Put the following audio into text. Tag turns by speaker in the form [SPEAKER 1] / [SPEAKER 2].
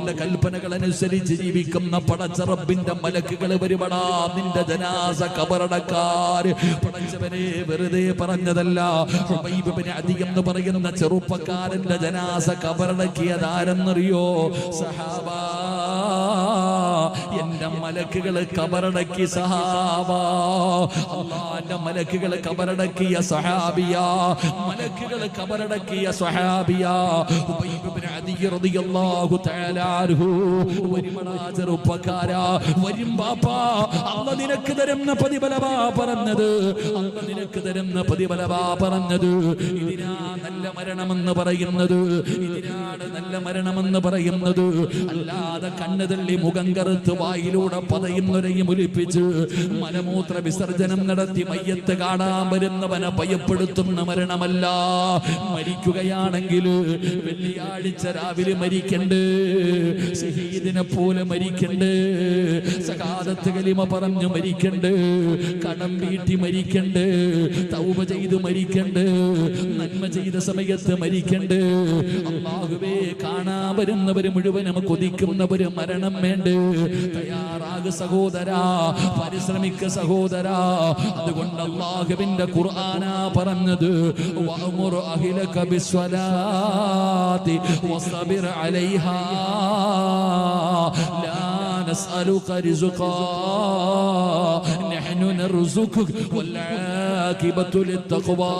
[SPEAKER 1] അല്ലാഹുവിന്റെ കൽപ്പനകൾ അനുസരിച്ച് ജീവിക്കുന്ന പടച്ച റബ്ബിന്റെ മലക്കുകൾ വരുമടാ നിന്റെ ജനാസ ഖബറടക്കാൻ. പടച്ചവനെ വെറുതെ പറഞ്ഞതല്ല. ഹുബൈബ് ഇബ്നു അദി എന്ന് പറയുന്ന ചെറുപ്പക്കാരന്റെ ജനാസ ഖബറടക്കിയതാരെന്നറിയോ? സഹാബ. എന്റെ മലക്കുകൾ ഖബറടക്കി സഹാബ. അല്ലാഹുവിന്റെ മലക്കുകൾ ഖബറടക്കിയ സഹാബിയ. മലക്കുകൾ ഖബറടക്കിയ സഹാബിയ ഹുബൈബ് ഇബ്നു അദി റളിയല്ലാഹു തആല അൻഹു. വരുമടാ ചെറുപ്പക്കാരാ, വരും ബാപ്പാ, അല്ലാഹ് നിനക്ക് തരുന്ന പ്രതിഫലമാ പറഞ്ഞത്. അല്ലാഹ് നിനക്ക് തരുന്ന പ്രതിഫലമാ പറഞ്ഞത്. ഇതിനാ നല്ല മരണമെന്ന് പറയുന്നത്. ഇതിനാണ് നല്ല മരണമെന്ന് പറയുന്നത്. അല്ലാതെ കണ്ണ് തള്ളി മുഖം കറുത്ത് വായിലൂടെ പതയുന്നൊരയും ഒലിപ്പിച്ച് മലമൂത്ര വിസർജനം നടത്തി മയ്യത്ത് കാണാൻ വരുന്നവനെ ഭയപ്പെടുത്തുന്ന മരണമല്ല. മരിക്കുകയാണെങ്കിൽ വെള്ളിയാഴ്ച രാവിലെ മരിക്കണ്ട്, ശഹീദിനെ പോലെ മരിക്കണ്ട്, സകാദത്ത് കലിമ പറഞ്ഞു മരിക്കണ്ട്, കടം വീട്ടി മരിക്കണ്ട്, തൗബ ചെയ്ത് മരിക്കണ്ട്, നന്മ ചെയ്ത സമയത്ത് മരിക്കണ്ട്. അല്ലാഹുവേ, കാണാൻ വരുന്നവര് മുഴുവനും കൊതിക്കുന്നവര് മരണം വേണ്ട. തയ്യാറാകു സഹോദരാ, പരിശ്രമിക്ക സഹോദരാ. അതുകൊണ്ട് അല്ലാഹുവിന്റെ ഖുർആനാ പറഞ്ഞത്, വഅമുർ അഹ്ലക ബിസ്സലാത്തി വസ്ബിർ അലൈഹാ ലാ നസ്അലുക റിസ്ഖാ നഹ്നു നർസുകുക വൽ ആഖിബത്തു ലിത്തഖ്വാ.